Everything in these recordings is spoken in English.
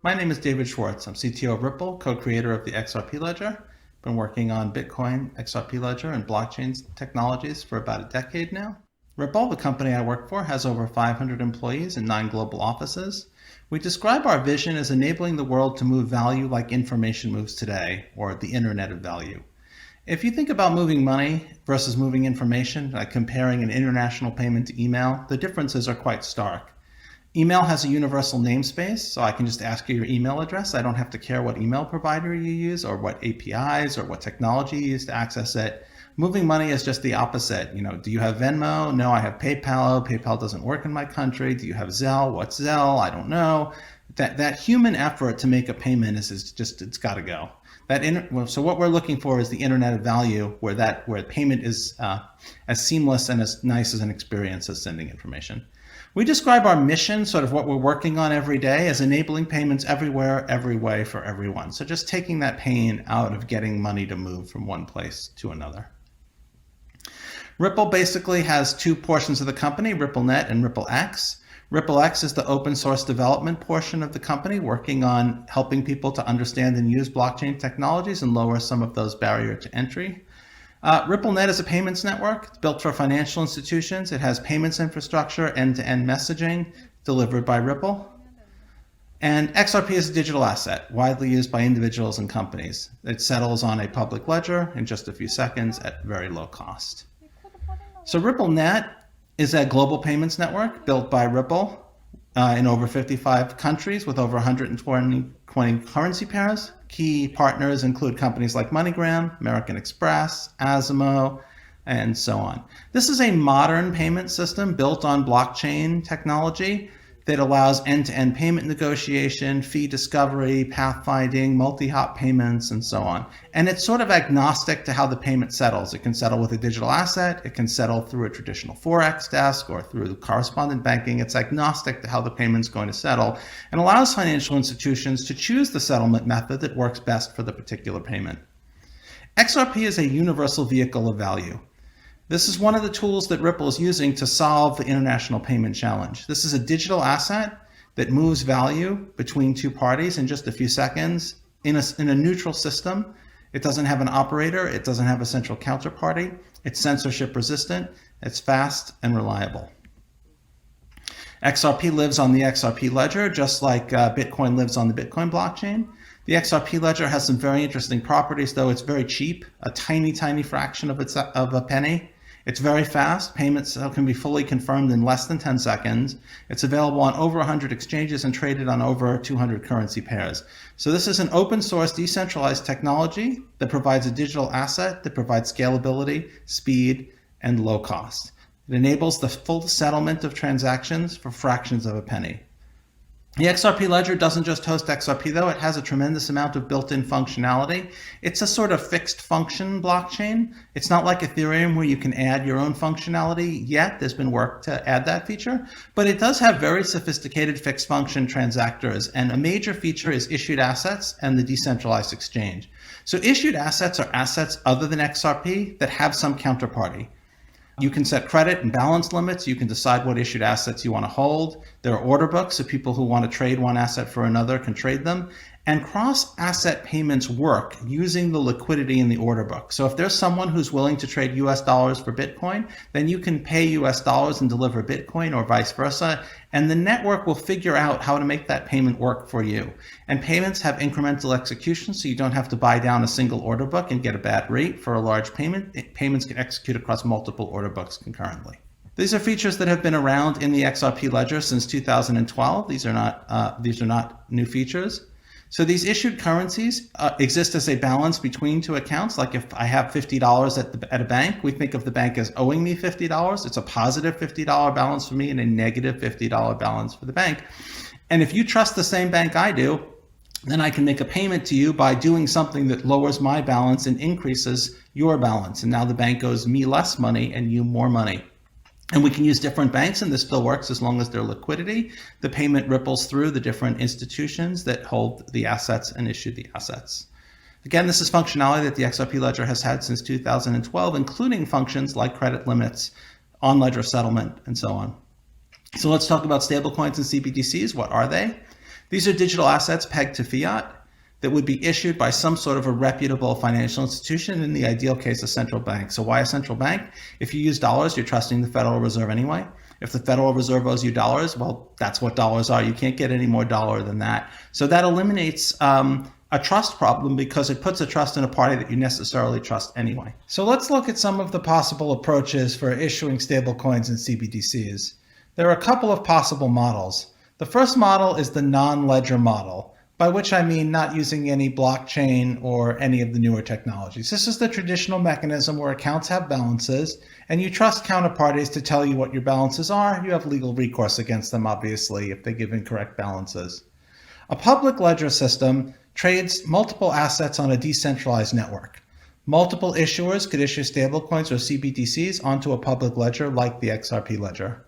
My name is David Schwartz. I'm CTO of Ripple, co-creator of the XRP ledger. Been working on Bitcoin, XRP ledger, and blockchain technologies for about a decade now. Ripple, the company I work for, has over 500 employees in 9 global offices. We describe our vision as enabling the world to move value like information moves today, or the Internet of Value. If you think about moving money versus moving information, like comparing an international payment to email, the differences are quite stark. Email has a universal namespace, so I can just ask you your email address. I don't have to care what email provider you use or what APIs or what technology you use to access it. Moving money is just the opposite. Do you have Venmo? No, I have PayPal. PayPal doesn't work in my country. Do you have Zelle? What's Zelle? I don't know. That human effort to make a payment it's got to go. So what we're looking for is the Internet of Value, where payment is as seamless and as nice as an experience as sending information. We describe our mission, sort of what we're working on every day, as enabling payments everywhere, every way for everyone. So just taking that pain out of getting money to move from one place to another. Ripple basically has 2 portions of the company, RippleNet and RippleX. RippleX is the open source development portion of the company, working on helping people to understand and use blockchain technologies and lower some of those barriers to entry. RippleNet is a payments network. It's built for financial institutions. It has payments infrastructure, end-to-end messaging delivered by Ripple. And XRP is a digital asset, widely used by individuals and companies. It settles on a public ledger in just a few seconds at very low cost. So RippleNet is a global payments network built by Ripple in over 55 countries with over 120 currency pairs. Key partners include companies like MoneyGram, American Express, Asimo, and so on. This is a modern payment system built on blockchain technology that allows end-to-end payment negotiation, fee discovery, pathfinding, multi-hop payments, and so on. And it's sort of agnostic to how the payment settles. It can settle with a digital asset. It can settle through a traditional Forex desk or through correspondent banking. It's agnostic to how the payment's going to settle and allows financial institutions to choose the settlement method that works best for the particular payment. XRP is a universal vehicle of value. This is one of the tools that Ripple is using to solve the international payment challenge. This is a digital asset that moves value between 2 parties in just a few seconds in a neutral system. It doesn't have an operator. It doesn't have a central counterparty. It's censorship resistant. It's fast and reliable. XRP lives on the XRP ledger, just like Bitcoin lives on the Bitcoin blockchain. The XRP ledger has some very interesting properties, though. It's very cheap, a tiny, tiny fraction of a penny. It's very fast. Payments can be fully confirmed in less than 10 seconds. It's available on over 100 exchanges and traded on over 200 currency pairs. So this is an open source, decentralized technology that provides a digital asset that provides scalability, speed, and low cost. It enables the full settlement of transactions for fractions of a penny. The XRP ledger doesn't just host XRP, though. It has a tremendous amount of built-in functionality. It's a sort of fixed function blockchain. It's not like Ethereum where you can add your own functionality yet. There's been work to add that feature, but it does have very sophisticated fixed function transactors, and a major feature is issued assets and the decentralized exchange. So issued assets are assets other than XRP that have some counterparty. You can set credit and balance limits. You can decide what issued assets you want to hold. There are order books, so people who want to trade one asset for another can trade them. And cross-asset payments work using the liquidity in the order book. So if there's someone who's willing to trade US dollars for Bitcoin, then you can pay US dollars and deliver Bitcoin or vice versa. And the network will figure out how to make that payment work for you. And payments have incremental execution, so you don't have to buy down a single order book and get a bad rate for a large payment. Payments can execute across multiple order books concurrently. These are features that have been around in the XRP ledger since 2012. These are not new features. So these issued currencies exist as a balance between 2 accounts. Like if I have $50 at a bank, we think of the bank as owing me $50. It's a positive $50 balance for me and a negative $50 balance for the bank. And if you trust the same bank I do, then I can make a payment to you by doing something that lowers my balance and increases your balance. And now the bank owes me less money and you more money. And we can use different banks, and this still works as long as there's liquidity. The payment ripples through the different institutions that hold the assets and issue the assets. Again, this is functionality that the XRP ledger has had since 2012, including functions like credit limits, on-ledger settlement, and so on. So let's talk about stablecoins and CBDCs. What are they? These are digital assets pegged to fiat that would be issued by some sort of a reputable financial institution, in the ideal case, a central bank. So why a central bank? If you use dollars, you're trusting the Federal Reserve anyway. If the Federal Reserve owes you dollars, well, that's what dollars are. You can't get any more dollar than that. So that eliminates a trust problem because it puts a trust in a party that you necessarily trust anyway. So let's look at some of the possible approaches for issuing stablecoins and CBDCs. There are a couple of possible models. The first model is the non-ledger model, by which I mean not using any blockchain or any of the newer technologies. This is the traditional mechanism where accounts have balances and you trust counterparties to tell you what your balances are. You have legal recourse against them, obviously, if they give incorrect balances. A public ledger system trades multiple assets on a decentralized network. Multiple issuers could issue stablecoins or CBDCs onto a public ledger like the XRP ledger.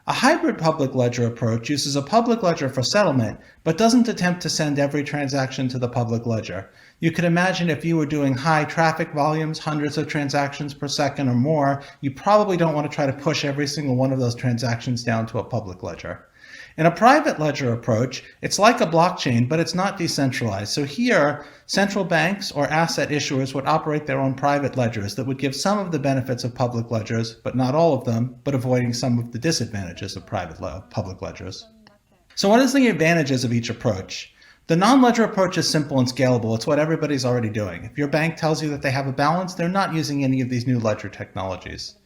A hybrid public ledger approach uses a public ledger for settlement, but doesn't attempt to send every transaction to the public ledger. You could imagine if you were doing high traffic volumes, hundreds of transactions per second or more, you probably don't want to try to push every single one of those transactions down to a public ledger. In a private ledger approach, it's like a blockchain, but it's not decentralized. So here, central banks or asset issuers would operate their own private ledgers that would give some of the benefits of public ledgers, but not all of them, but avoiding some of the disadvantages of public ledgers. So what is the advantages of each approach? The non-ledger approach is simple and scalable. It's what everybody's already doing. If your bank tells you that they have a balance, they're not using any of these new ledger technologies.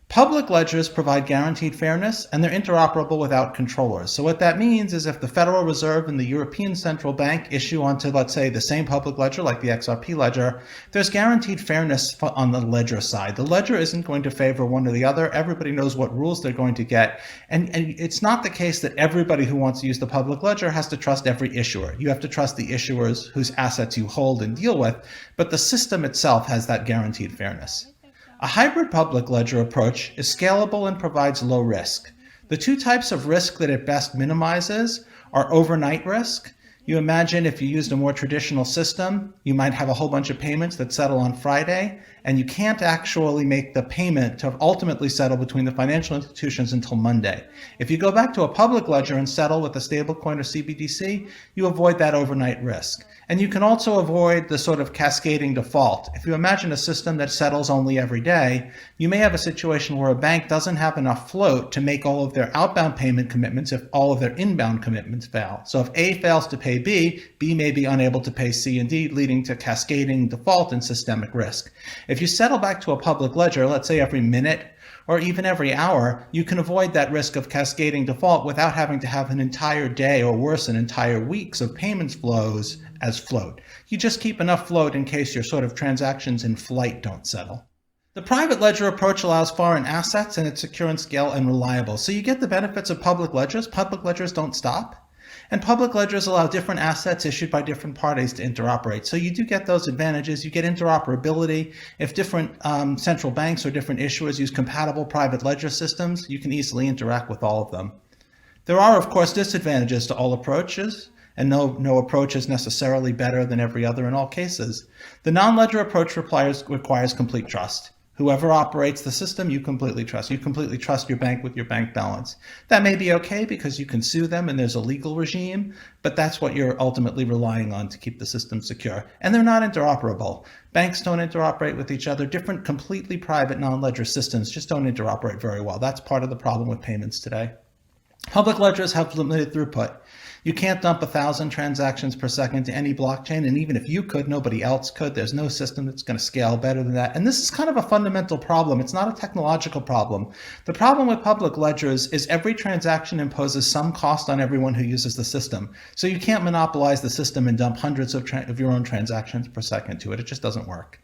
Public ledgers provide guaranteed fairness, and they're interoperable without controllers. So what that means is if the Federal Reserve and the European Central Bank issue onto, let's say, the same public ledger like the XRP ledger, there's guaranteed fairness on the ledger side. The ledger isn't going to favor one or the other. Everybody knows what rules they're going to get. And it's not the case that everybody who wants to use the public ledger has to trust every issuer. You have to trust the issuers whose assets you hold and deal with, but the system itself has that guaranteed fairness. A hybrid public ledger approach is scalable and provides low risk. The two types of risk that it best minimizes are overnight risk. You imagine if you used a more traditional system, you might have a whole bunch of payments that settle on Friday, and you can't actually make the payment to ultimately settle between the financial institutions until Monday. If you go back to a public ledger and settle with a stablecoin or CBDC, you avoid that overnight risk. And you can also avoid the sort of cascading default. If you imagine a system that settles only every day, you may have a situation where a bank doesn't have enough float to make all of their outbound payment commitments if all of their inbound commitments fail. So if A fails to pay B, B may be unable to pay C and D, leading to cascading default and systemic risk. If you settle back to a public ledger, let's say every minute or even every hour, you can avoid that risk of cascading default without having to have an entire day or worse, an entire weeks of payments flows as float. You just keep enough float in case your sort of transactions in flight don't settle. The private ledger approach allows foreign assets and it's secure and scale and reliable. So you get the benefits of public ledgers. Public ledgers don't stop. And public ledgers allow different assets issued by different parties to interoperate. So you do get those advantages. You get interoperability. If different central banks or different issuers use compatible private ledger systems, you can easily interact with all of them. There are, of course, disadvantages to all approaches, and no approach is necessarily better than every other in all cases. The non-ledger approach requires complete trust. Whoever operates the system, you completely trust. You completely trust your bank with your bank balance. That may be okay because you can sue them and there's a legal regime, but that's what you're ultimately relying on to keep the system secure. And they're not interoperable. Banks don't interoperate with each other. Different completely private non-ledger systems just don't interoperate very well. That's part of the problem with payments today. Public ledgers have limited throughput. You can't dump 1,000 transactions per second to any blockchain, and even if you could, nobody else could. There's no system that's going to scale better than that. And this is kind of a fundamental problem. It's not a technological problem. The problem with public ledgers is every transaction imposes some cost on everyone who uses the system. So you can't monopolize the system and dump hundreds of your own transactions per second to it. It just doesn't work.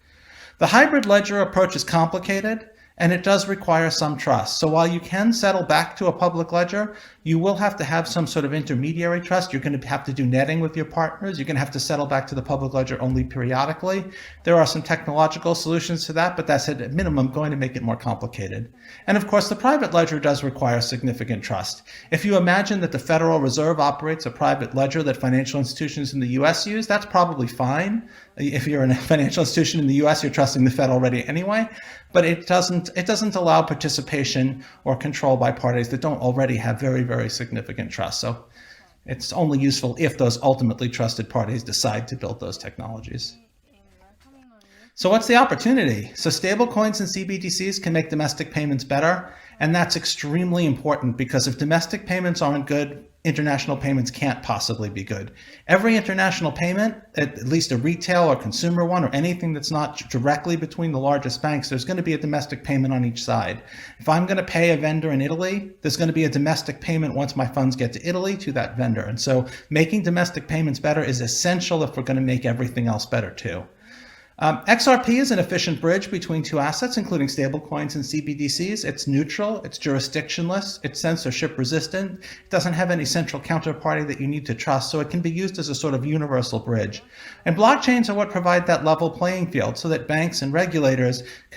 The hybrid ledger approach is complicated, and it does require some trust. So while you can settle back to a public ledger, you will have to have some sort of intermediary trust. You're going to have to do netting with your partners. You're going to have to settle back to the public ledger only periodically. There are some technological solutions to that, but that's at minimum going to make it more complicated. And of course, the private ledger does require significant trust. If you imagine that the Federal Reserve operates a private ledger that financial institutions in the US use, that's probably fine. If you're in a financial institution in the US, you're trusting the Fed already anyway, but it doesn't allow participation or control by parties that don't already have very, very significant trust. So It's only useful if those ultimately trusted parties decide to build those technologies. So what's the opportunity? So stablecoins and CBDCs can make domestic payments better, and that's extremely important because if domestic payments aren't good, international payments can't possibly be good. Every international payment, at least a retail or consumer one or anything that's not directly between the largest banks, there's going to be a domestic payment on each side. If I'm going to pay a vendor in Italy, there's going to be a domestic payment once my funds get to Italy to that vendor. And so making domestic payments better is essential if we're going to make everything else better too. XRP is an efficient bridge between two assets, including stablecoins and CBDCs. It's neutral, it's jurisdictionless, it's censorship resistant, it doesn't have any central counterparty that you need to trust, so it can be used as a sort of universal bridge. And blockchains are what provide that level playing field so that banks and regulators can